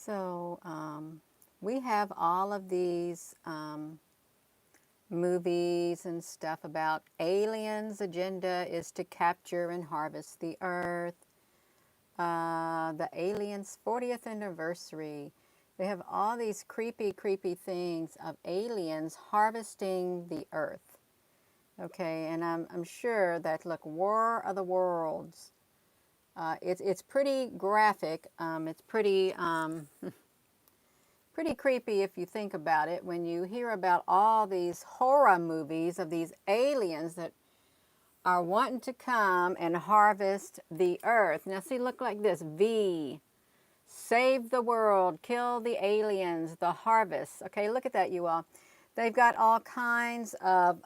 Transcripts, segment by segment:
So we have all of these movies and stuff about aliens' agenda is to capture and harvest the earth. The aliens' 40th anniversary. They have all these creepy, creepy things of aliens harvesting the earth. Okay, and I'm sure that, look, War of the Worlds. It's pretty graphic. It's pretty pretty creepy if you think about it. When you hear about all these horror movies of these aliens that are wanting to come and harvest the earth. Now, see, look like this: V, save the world, kill the aliens, the harvest. Okay, look at that, you all. They've got all kinds of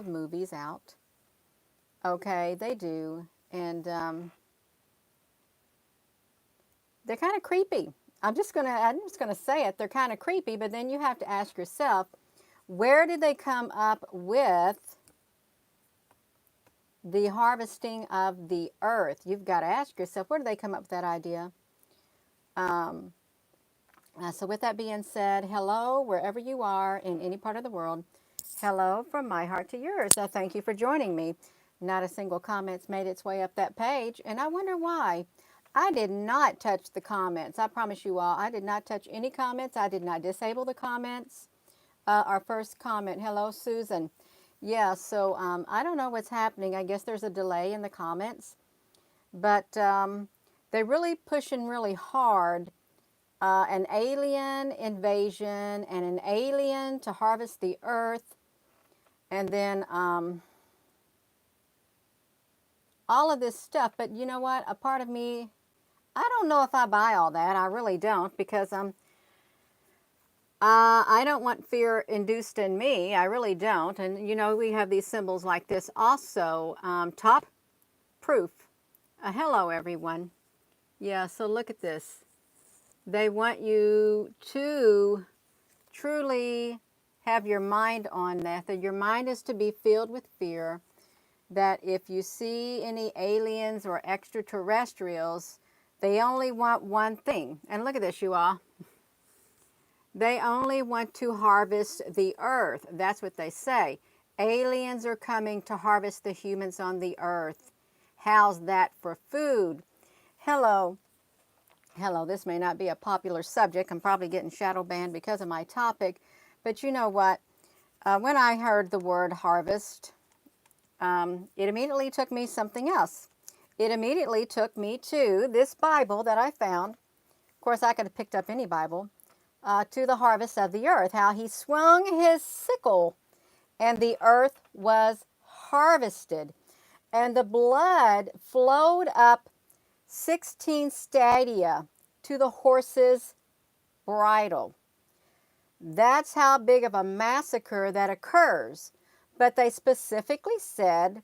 movies out. Okay, they do. And they're kind of creepy. I'm just gonna say it. They're kind of creepy, but then you have to ask yourself, where did they come up with the harvesting of the earth? You've got to ask yourself, where did they come up with that idea? So with that being said, hello, wherever you are in any part of the world. Hello from my heart to yours. Thank you for joining me. Not a single comment's made its way up that page, and I wonder why. I did not touch the comments. I promise you all, I did not touch any comments. I did not disable the comments. Our first comment, hello, Susan. Yeah, so I don't know what's happening. I guess there's a delay in the comments, but they're really pushing really hard an alien invasion and an alien to harvest the earth, and then all of this stuff. But you know what? A part of me, I don't know if I buy all that. I really don't, because I don't want fear induced in me. I really don't. And you know, we have these symbols like this also. Top proof. Hello, everyone. Yeah, so look at this. They want you to truly have your mind on that your mind is to be filled with fear, that if you see any aliens or extraterrestrials, they only want one thing. And look at this, you all. They only want to harvest the earth. That's what they say. Aliens are coming to harvest the humans on the earth. How's that for food? Hello. Hello, this may not be a popular subject. I'm probably getting shadow banned because of my topic. But you know what? When I heard the word harvest, it immediately took me something else. It immediately took me to this Bible that I found. Of course, I could have picked up any Bible. To the harvest of the earth, how he swung his sickle and the earth was harvested, and the blood flowed up 16 stadia to the horse's bridle. That's how big of a massacre that occurs. But they specifically said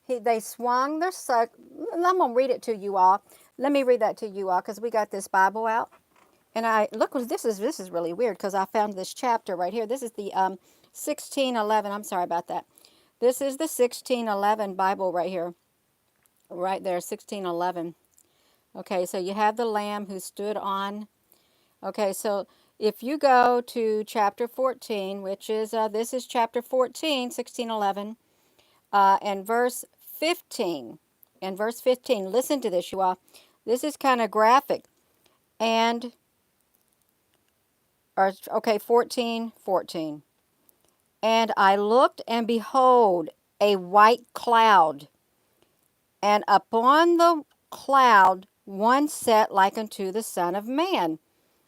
they swung their sickle. I'm going to read it to you all. Let me read that to you all, because we got this Bible out. And I look, this is really weird, because I found this chapter right here. This is the 1611. I'm sorry about that. This is the 1611 Bible right here. Right there, 1611. Okay, so you have the Lamb who stood on. Okay, so if you go to chapter 14, which is, this is chapter 14, 1611, and verse 15. And verse 15, listen to this, you all. This is kind of graphic. And, okay, 14. And I looked, and behold, a white cloud, and upon the cloud one sat like unto the Son of Man,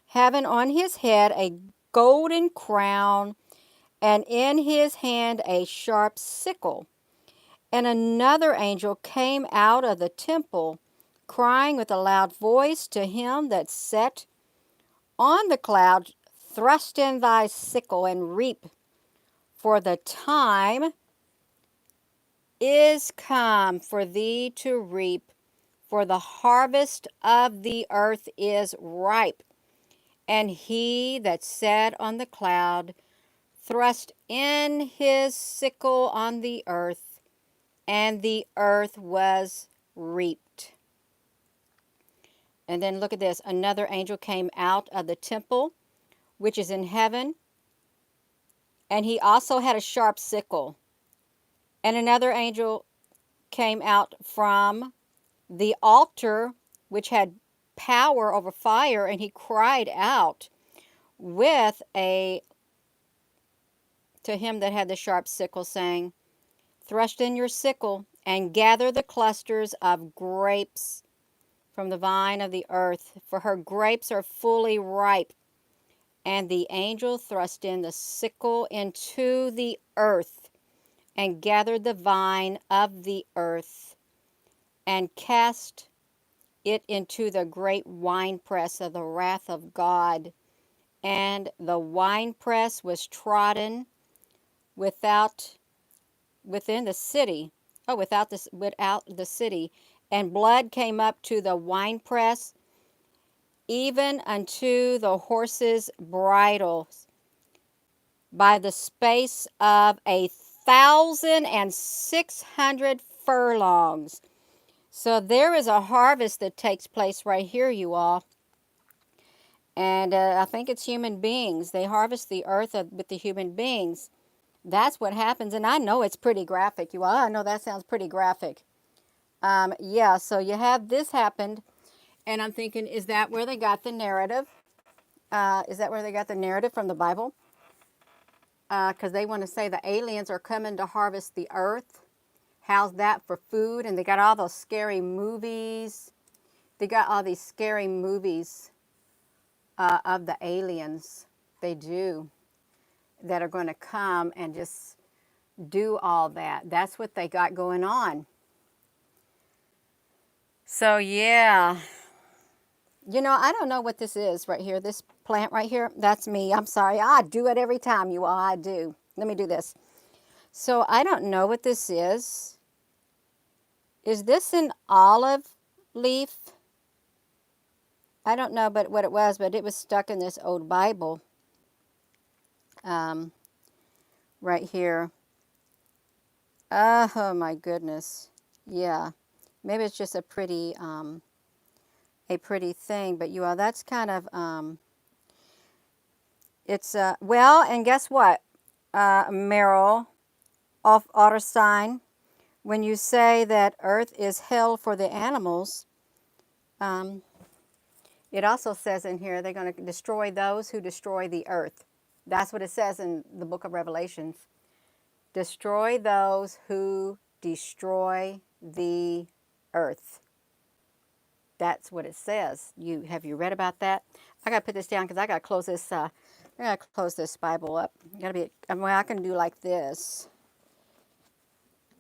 having on his head a golden crown, and in his hand a sharp sickle. And another angel came out of the temple, crying with a loud voice to him that sat on the cloud, Thrust in thy sickle and reap, for the time is come for thee to reap, for the harvest of the earth is ripe. And he that sat on the cloud thrust in his sickle on the earth, and the earth was reaped. And then look at this. Another angel came out of the temple, which is in heaven, and he also had a sharp sickle. And another angel came out from the altar, which had power over fire, and he cried out with to him that had the sharp sickle, saying, thrust in your sickle and gather the clusters of grapes from the vine of the earth, for her grapes are fully ripe. And the angel thrust in the sickle into the earth and gathered the vine of the earth and cast it into the great winepress of the wrath of God. And the winepress was trodden within the city, without the city, and blood came up to the winepress, even unto the horses' bridles, by the space of 1,600 furlongs. So there is a harvest that takes place right here, you all. And I think it's human beings. They harvest the earth with the human beings. That's what happens. And I know it's pretty graphic, you all. I know that sounds pretty graphic. Yeah, so you have this happened. And I'm thinking, is that where they got the narrative? Is that where they got the narrative from the Bible? Because they want to say the aliens are coming to harvest the earth. How's that for food? And they got all those scary movies. They got all these scary movies of the aliens. They do. That are going to come and just do all that. That's what they got going on. So, yeah. You know, I don't know what this is right here. This plant right here, that's me. I'm sorry. I do it every time, you all. I do. Let me do this. So, I don't know what this is. Is this an olive leaf? I don't know what it was, but it was stuck in this old Bible. Right here. Oh, my goodness. Yeah. Maybe it's just a pretty thing, but you all, that's kind of, it's, well, and guess what, Meryl off Otterstein, when you say that earth is hell for the animals, it also says in here they're going to destroy those who destroy the earth. That's what it says in the book of Revelations. Destroy those who destroy the earth. That's what it says. Have you read about that? I gotta put this down because I gotta close this. I gotta close this Bible up. Gotta be. Well, I can do like this.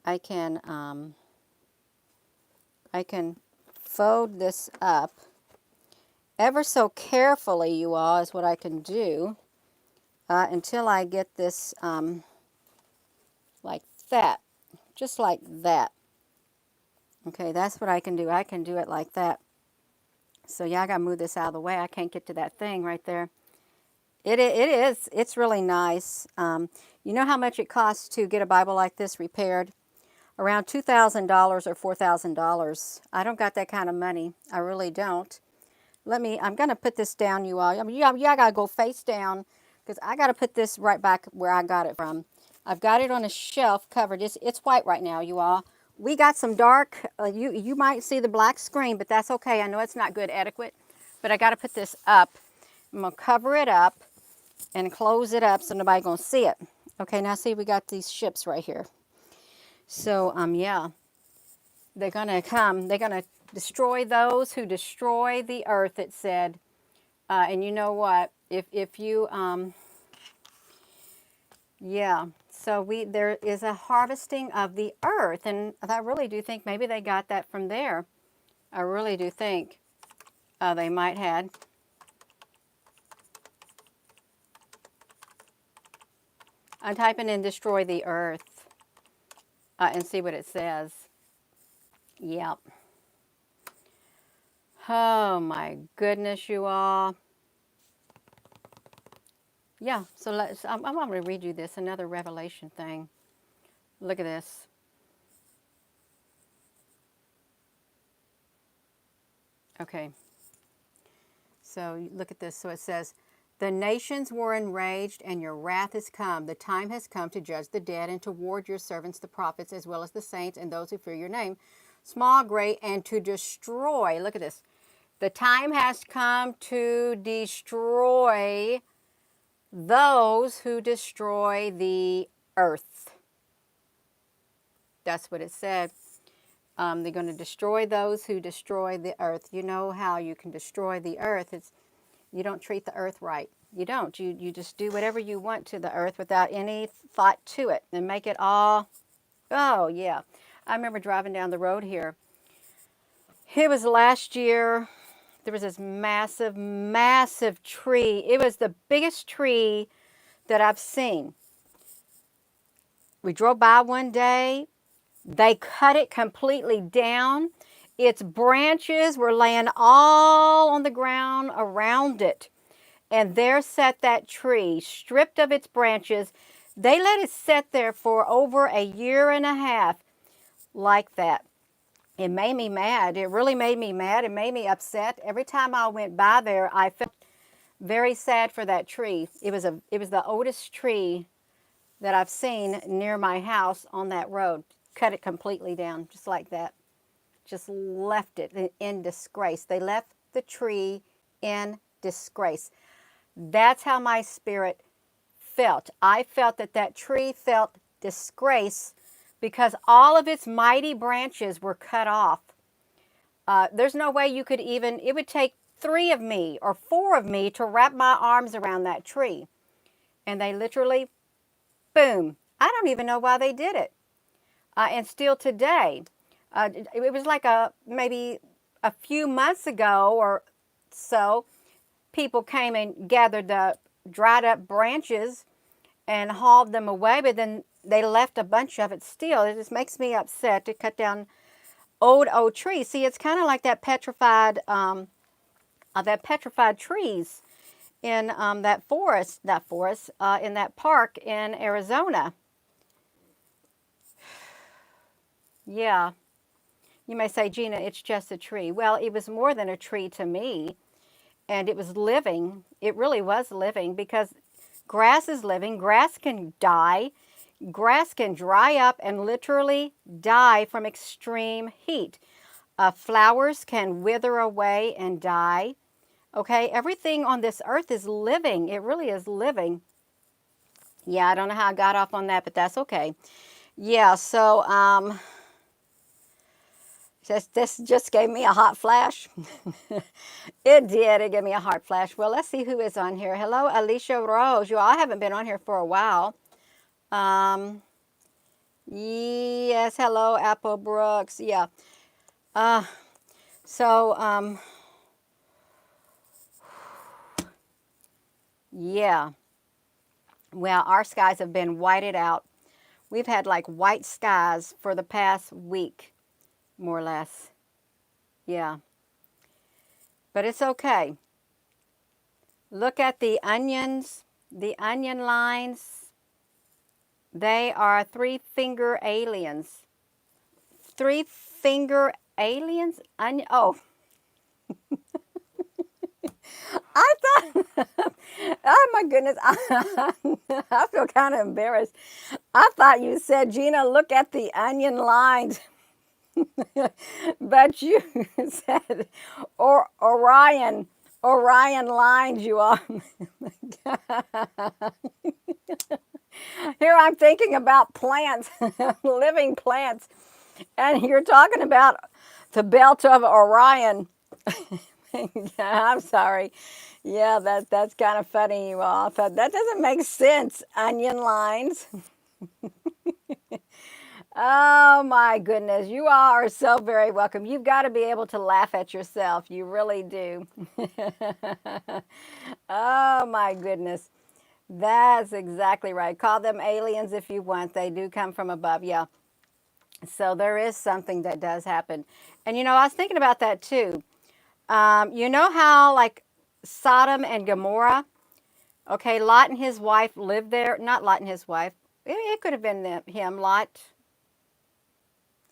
I can fold this up ever so carefully, you all, is what I can do until I get this like that, just like that. Okay, that's what I can do. I can do it like that. So yeah, I gotta move this out of the way. I can't get to that thing right there. It is. It's really nice. You know how much it costs to get a Bible like this repaired? Around $2,000 or $4,000. I don't got that kind of money. I really don't. I'm gonna put this down, you all. I mean, I gotta go face down because I gotta put this right back where I got it from. I've got it on a shelf covered. It's white right now, you all. We got some dark, you might see the black screen, but that's okay. I know it's not good etiquette, but I got to put this up. I'm going to cover it up and close it up so nobody's going to see it. Okay, now see, we got these ships right here. So, yeah, they're going to come. They're going to destroy those who destroy the earth, it said. And you know what? If you, yeah. So there is a harvesting of the earth, and I really do think maybe they got that from there. I really do think they might had. I'm typing in destroy the earth and see what it says. Yep. Oh my goodness, you all. Yeah, so I'm going to read you this, another Revelation thing. Look at this. Okay. So look at this. So it says, the nations were enraged, and your wrath is come. The time has come to judge the dead and to ward your servants, the prophets, as well as the saints and those who fear your name, small, great, and to destroy. Look at this. The time has come to destroy those who destroy the earth. That's what it said. They're going to destroy those who destroy the earth. You know how you can destroy the earth. It's you don't treat the earth right. You don't. You just do whatever you want to the earth without any thought to it and make it all, oh, yeah. I remember driving down the road here. It was last year. There was this massive, massive tree. It was the biggest tree that I've seen. We drove by one day. They cut it completely down. Its branches were laying all on the ground around it. And there sat that tree, stripped of its branches. They let it sit there for over a year and a half like that. It made me mad. It really made me mad. It made me upset. Every time I went by there, I felt very sad for that tree. It was the oldest tree that I've seen near my house on that road. Cut it completely down, just like that. Just left it in disgrace. They left the tree in disgrace. That's how my spirit felt. I felt that tree felt disgrace because all of its mighty branches were cut off. There's no way you could even, it would take 3 of me or 4 of me to wrap my arms around that tree. And they literally, boom. I don't even know why they did it. And still today, it was like maybe a few months ago or so, people came and gathered the dried up branches and hauled them away, but then they left a bunch of it still. It just makes me upset to cut down old trees. See, it's kind of like that petrified trees in that forest, in that park in Arizona. Yeah. You may say, Gina, it's just a tree. Well, it was more than a tree to me. And it was living. It really was living because grass is living. Grass can die. Grass can dry up and literally die from extreme heat. Flowers can wither away and die. Okay, everything on this earth is living. It really is living. Yeah, I don't know how I got off on that, but that's okay. Yeah, so this just gave me a hot flash. It did. It gave me a hot flash. Well, let's see who is on here. Hello, Alicia Rose. You all haven't been on here for a while. Yes, hello, Applebrooks. Yeah. Yeah. Well, our skies have been whited out. We've had like white skies for the past week, more or less. Yeah. But it's okay. Look at the onions, the onion lines. They are 3-finger aliens. 3-finger aliens? Oh. I thought, oh my goodness, I feel kind of embarrassed. I thought you said, Gina, look at the onion lines. But you said, or Orion lines, you all. Here I'm thinking about plants, living plants, and you're talking about the belt of Orion. I'm sorry. Yeah, that's kind of funny, you all. I thought, that doesn't make sense, onion lines. Oh, my goodness. You all are so very welcome. You've got to be able to laugh at yourself. You really do. Oh, my goodness. That's exactly right. Call them aliens if you want. They do come from above. Yeah. So there is something that does happen. And, you know, I was thinking about that, too. You know how, like, Sodom and Gomorrah, okay, Lot and his wife lived there. Not Lot and his wife. It could have been him, Lot.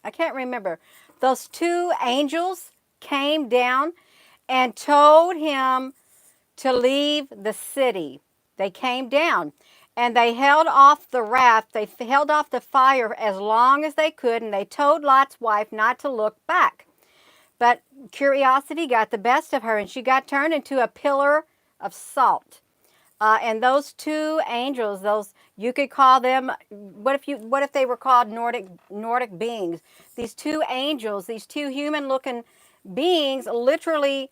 I can't remember. Those 2 angels came down and told him to leave the city. They came down and they held off the wrath. They held off the fire as long as they could, and they told Lot's wife not to look back. But curiosity got the best of her, and she got turned into a pillar of salt. And those two angels, those, you could call them, what if they were called Nordic beings? These two angels, these two human-looking beings, literally,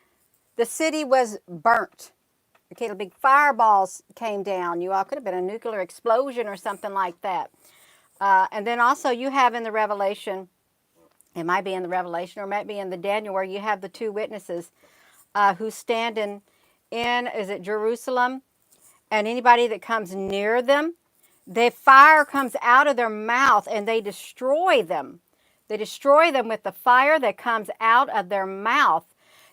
the city was burnt. Okay, the big fireballs came down. You all could have been a nuclear explosion or something like that. And then also you have in the Revelation, it might be in the Revelation or it might be in the Daniel, where you have the two witnesses who stand in, is it Jerusalem? And anybody that comes near them, the fire comes out of their mouth and they destroy them. They destroy them with the fire that comes out of their mouth.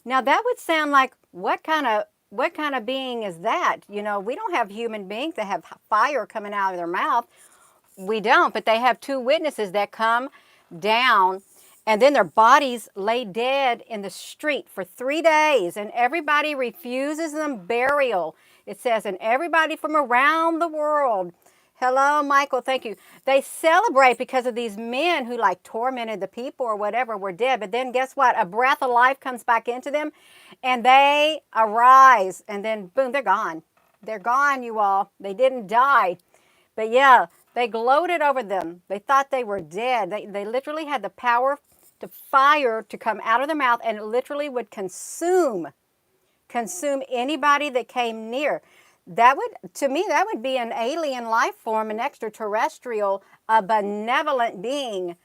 Now that would sound like, what kind of being is that? You know, we don't have human beings that have fire coming out of their mouth. We don't, but they have two witnesses that come down, and then their bodies lay dead in the street for 3 days, and everybody refuses them burial. It says, and everybody from around the world, hello, Michael, thank you. They celebrate because of these men who like tormented the people or whatever were dead. But then guess what? A breath of life comes back into them and they arise, and then boom, they're gone. They're gone, you all. They didn't die. But yeah, they gloated over them. They thought they were dead. They literally had the power to fire to come out of their mouth, and it literally would consume anybody that came near. That would, to me, that would be an alien life form, an extraterrestrial, a benevolent being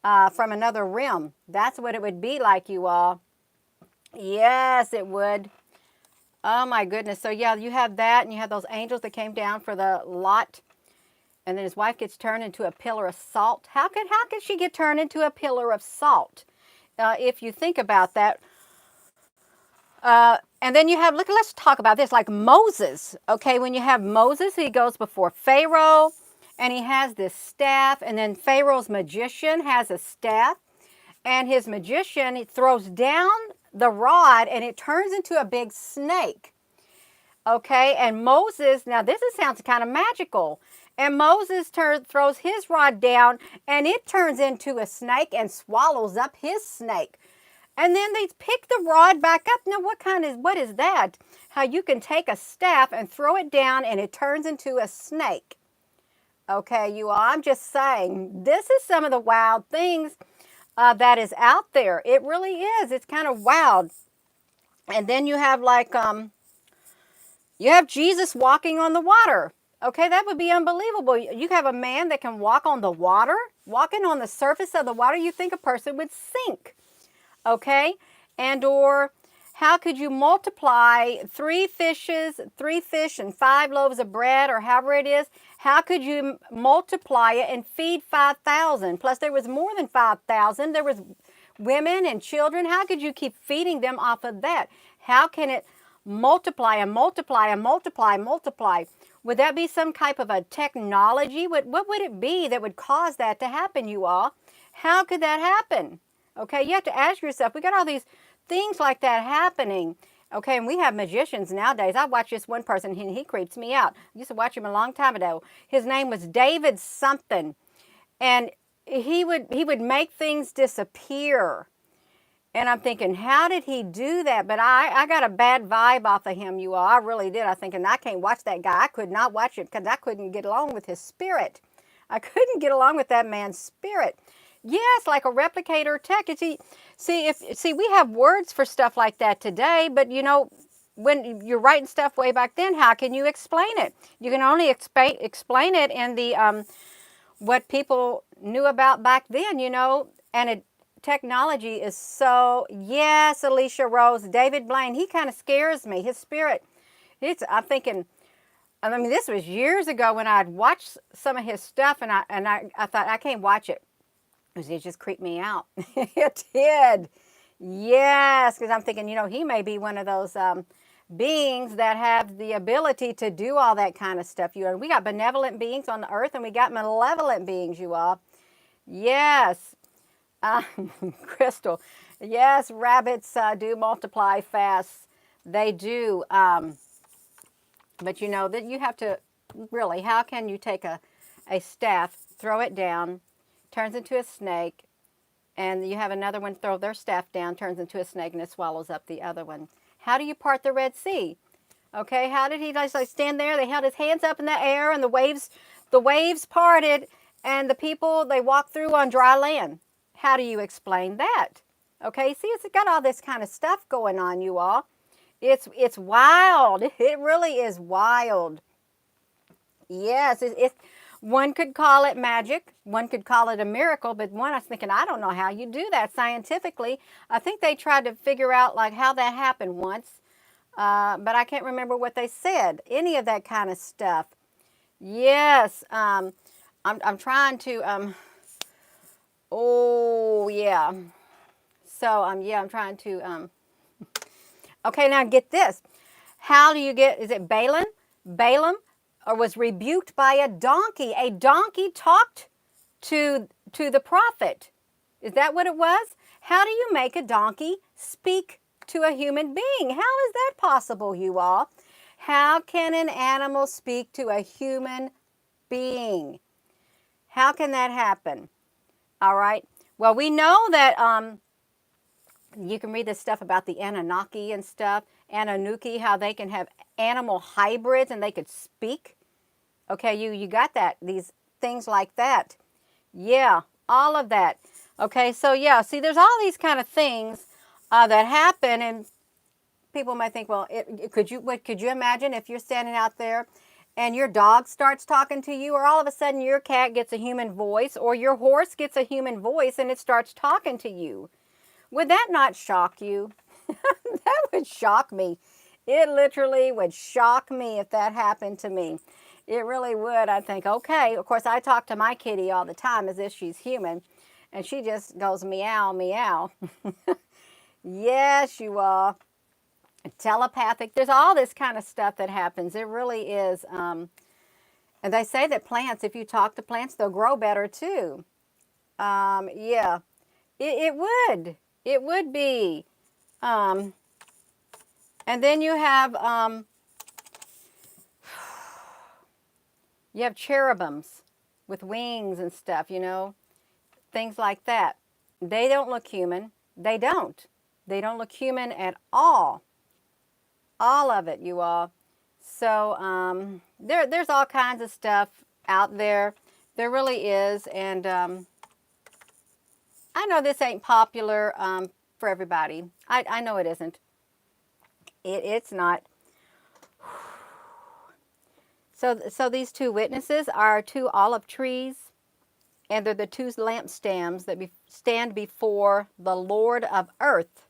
from another realm. That's what it would be like, you all. Yes, it would. Oh my goodness. So yeah, you have that, and you have those angels that came down for the Lot, and then his wife gets turned into a pillar of salt. How could she get turned into a pillar of salt? If you think about that. And then you have, let's talk about this, like Moses. Okay, when you have Moses, he goes before Pharaoh, and he has this staff, and then Pharaoh's magician has a staff, and his magician, he throws down the rod, and it turns into a big snake. Okay, and Moses, now this sounds kind of magical, and Moses throws his rod down, and it turns into a snake and swallows up his snake. And then they pick the rod back up. Now, what is that? How you can take a staff and throw it down and it turns into a snake. Okay, you all, I'm just saying, this is some of the wild things that is out there. It really is. It's kind of wild. And then you have like, you have Jesus walking on the water. Okay, that would be unbelievable. You have a man that can walk on the water, walking on the surface of the water. You think a person would sink. Okay, and or how could you multiply 3 fish and 5 loaves of bread, or however it is? How could you multiply it and feed 5,000? Plus there was more than 5,000. There was women and children. How could you keep feeding them off of that? How can it multiply and multiply and multiply and multiply? Would that be some type of a technology? What would it be that would cause that to happen, you all? How could that happen? Okay, you have to ask yourself, we got all these things like that happening. Okay, and we have magicians nowadays. I watch this one person, he creeps me out. I used to watch him a long time ago. His name was David something. And he would make things disappear. And I'm thinking, how did he do that? But I got a bad vibe off of him, you all. I really did. I thinking, I can't watch that guy. I could not watch it because I couldn't get along with his spirit. I couldn't get along with that man's spirit. Yes, like a replicator tech. See, we have words for stuff like that today, but you know, when you're writing stuff way back then, how can you explain it? You can only explain it in the what people knew about back then, you know, and technology is so, yes, Alicia Rose, David Blaine, he kind of scares me. His spirit, I'm thinking, I mean, this was years ago when I'd watched some of his stuff, and I thought, I can't watch it. It just creeped me out. It did. Yes, because I'm thinking, you know, he may be one of those beings that have the ability to do all that kind of stuff. We got benevolent beings on the earth, and we got malevolent beings, you all. Yes. Crystal. Yes, rabbits do multiply fast. They do. But you know that you have to really, how can you take a staff, throw it down, turns into a snake, and you have another one throw their staff down, turns into a snake, and it swallows up the other one. How do you part the Red Sea? Okay, how did he just like stand there? They held his hands up in the air, and the waves parted, and the people, they walked through on dry land. How do you explain that? Okay, see, it's got all this kind of stuff going on, you all. It's wild. It really is wild. Yes, one could call it magic. One could call it a miracle. But one, I was thinking, I don't know how you do that scientifically. I think they tried to figure out like how that happened once. But I can't remember what they said. Any of that kind of stuff. Yes. I'm trying to, oh, yeah. So, yeah, I'm trying to, okay, now get this. How do you get, is it Balaam? Balaam was rebuked by a donkey. A donkey talked to the prophet. Is that what it was? How do you make a donkey speak to a human being? How is that possible, you all? How can an animal speak to a human being? How can that happen? All right. Well, we know that you can read this stuff about the Anunnaki and stuff, Anunnaki, how they can have animal hybrids and they could speak. Okay, you got that, these things like that. Yeah, all of that. Okay, so yeah, see, there's all these kind of things that happen, and people might think, well, could you imagine if you're standing out there and your dog starts talking to you, or all of a sudden your cat gets a human voice, or your horse gets a human voice and it starts talking to you? Would that not shock you? That would shock me. It literally would shock me if that happened to me. It really would. I'd think, okay. Of course, I talk to my kitty all the time as if she's human, and she just goes meow, meow. Yes, you are. Telepathic. There's all this kind of stuff that happens. It really is. And they say that plants, if you talk to plants, they'll grow better too. Yeah, it would. It would be. And then you have cherubims with wings and stuff, you know, things like that. They don't look human. They don't. They don't look human at all. All of it, you all. So there's all kinds of stuff out there. There really is. And I know this ain't popular for everybody. I know it isn't. It's not. So these two witnesses are two olive trees, and they're the two lampstands that stand before the Lord of earth.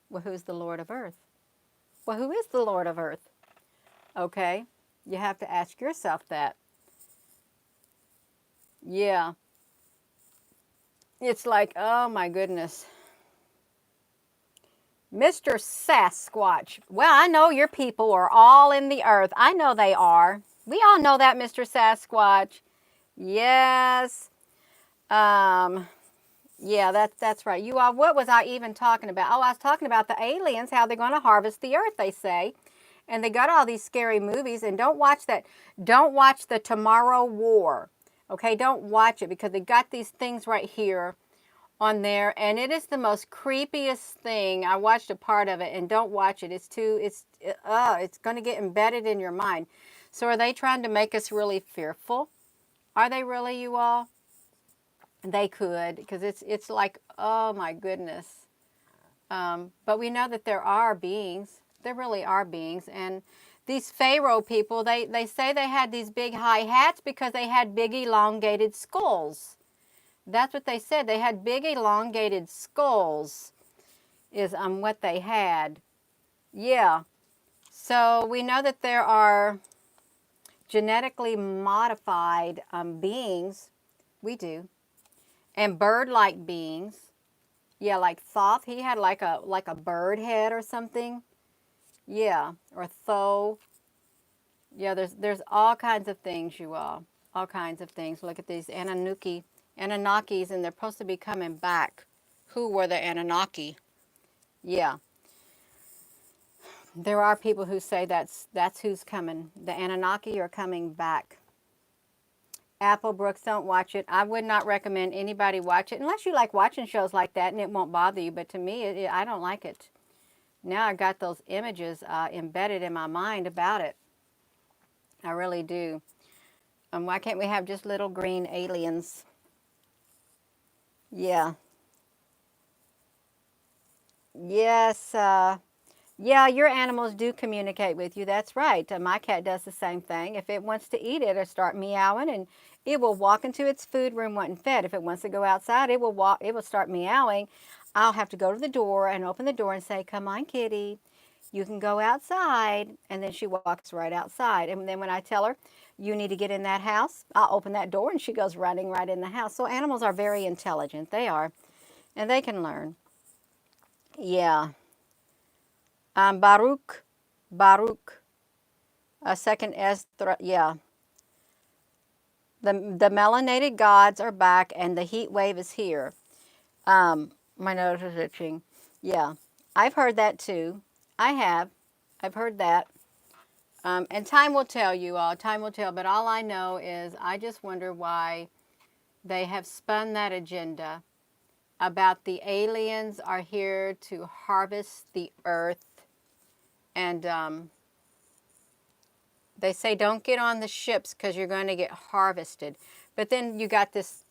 Well, who's the Lord of earth? Well, who is the Lord of earth? Okay, you have to ask yourself that. Yeah. It's like, oh my goodness. Mr. Sasquatch. Well, I know your people are all in the earth. I know they are. We all know that, Mr. Sasquatch. Yes. Yeah, that's right. You all, what was I even talking about? Oh, I was talking about the aliens, how they're going to harvest the earth, they say. And they got all these scary movies. And don't watch that. Don't watch the Tomorrow War. Okay, don't watch it, because they got these things right here on there, and it is the most creepiest thing. I watched a part of it, and don't watch it. It's going to get embedded in your mind. So are they trying to make us really fearful? Are they really, you all? They could, because it's like, oh my goodness. But we know that there are beings. There really are beings. And these Pharaoh people, they say they had these big high hats because they had big elongated skulls. That's what they said. They had big elongated skulls is what they had. Yeah. So we know that there are genetically modified beings. We do. And bird-like beings. Yeah, like Thoth. He had like a bird head or something. Yeah. Or Tho. Yeah, there's all kinds of things, you all. All kinds of things. Look at these Anunnakis, and they're supposed to be coming back. Who were the Anunnaki? Yeah. There are people who say that's who's coming. The Anunnaki are coming back. Applebrooks, don't watch it. I would not recommend anybody watch it unless you like watching shows like that and it won't bother you. But to me, I don't like it. Now I got those images embedded in my mind about it. I really do. Why can't we have just little green aliens? Yeah. Yes. Yeah, your animals do communicate with you. That's right. My cat does the same thing. If it wants to eat, it'll start meowing, and it will walk into its food room wanting fed. If it wants to go outside, it will walk. It will start meowing. I'll have to go to the door and open the door and say, "Come on, kitty, you can go outside." And then she walks right outside. And then when I tell her, "You need to get in that house," I'll open that door and she goes running right in the house. So animals are very intelligent. They are, and they can learn. Yeah. Baruch, a second Ezra, yeah. The melanated gods are back and the heat wave is here. My nose is itching. Yeah, I've heard that too. I have. I've heard that. And time will tell you all. Time will tell. But all I know is I just wonder why they have spun that agenda about the aliens are here to harvest the earth. And they say don't get on the ships because you're going to get harvested. But then you got this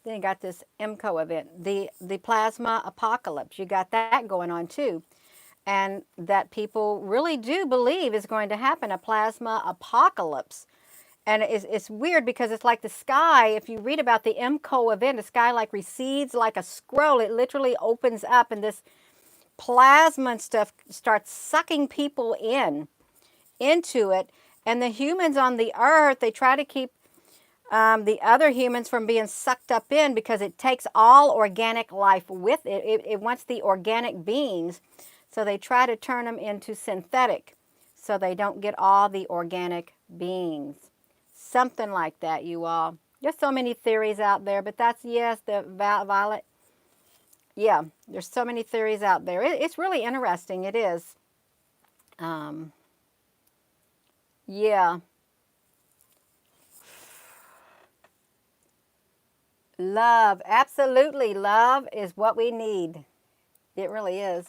MCO event, the plasma apocalypse. You got that going on too. And that people really do believe is going to happen, a plasma apocalypse. And it's weird because it's like the sky, if you read about the MCO event, the sky like recedes like a scroll. It literally opens up and this plasma and stuff starts sucking people into it. And the humans on the earth, they try to keep the other humans from being sucked up in because it takes all organic life with it. It wants the organic beings. So they try to turn them into synthetic so they don't get all the organic beings. Something like that, you all. There's so many theories out there, but that's, yes, the violet. Yeah, there's so many theories out there. It's really interesting. It is. Yeah. Love. Absolutely. Love is what we need. It really is.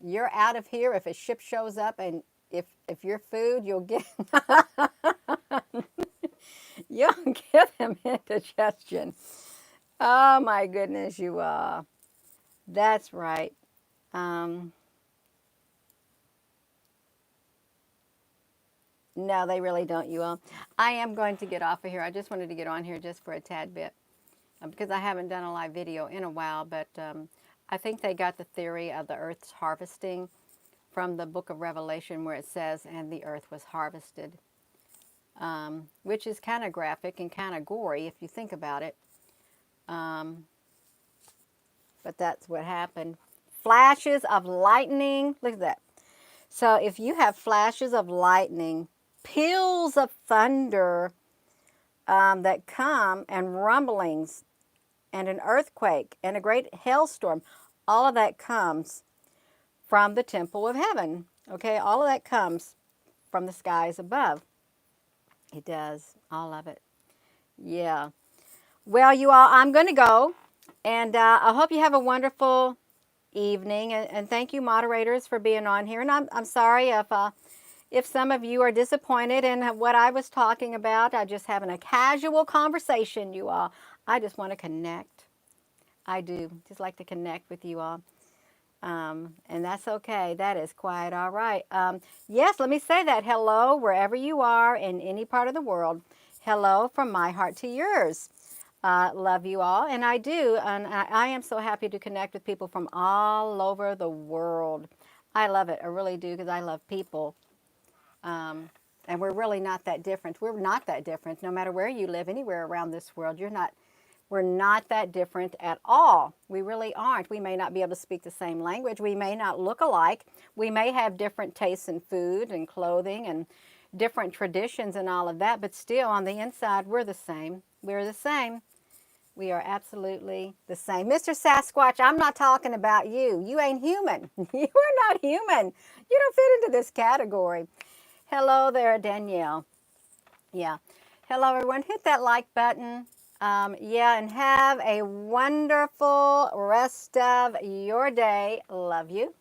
You're out of here if a ship shows up, and if you're food, you'll get you'll give them indigestion. Oh my goodness, you are. That's right. Um, no, they really don't, you all. I am going to get off of here. I just wanted to get on here just for a tad bit because I haven't done a live video in a while, but I think they got the theory of the earth's harvesting from the book of Revelation where it says, and the earth was harvested, which is kind of graphic and kind of gory if you think about it. But that's what happened. Flashes of lightning. Look at that. So if you have flashes of lightning, peals of thunder that come, and rumblings, and an earthquake, and a great hailstorm, all of that comes from the temple of heaven. Okay, all of that comes from the skies above. It does, all of it. Yeah. Well, you all, I'm going to go, and I hope you have a wonderful evening, and thank you, moderators, for being on here. And I'm sorry if some of you are disappointed in what I was talking about. I just having a casual conversation, you all. I just want to connect. I do. Just like to connect with you all. And that's okay. That is quite all right. Yes, let me say that. Hello, wherever you are in any part of the world. Hello from my heart to yours. Love you all. And I do. And I am so happy to connect with people from all over the world. I love it. I really do, because I love people. And we're really not that different. We're not that different. No matter where you live, anywhere around this world, we're not that different at all. We really aren't. We may not be able to speak the same language. We may not look alike. We may have different tastes in food and clothing and different traditions and all of that, but still on the inside, we're the same. We're the same. We are absolutely the same. Mr. Sasquatch, I'm not talking about you. You ain't human. You are not human. You don't fit into this category. Hello there, Danielle. Yeah. Hello, everyone. Hit that like button. Yeah, and have a wonderful rest of your day. Love you.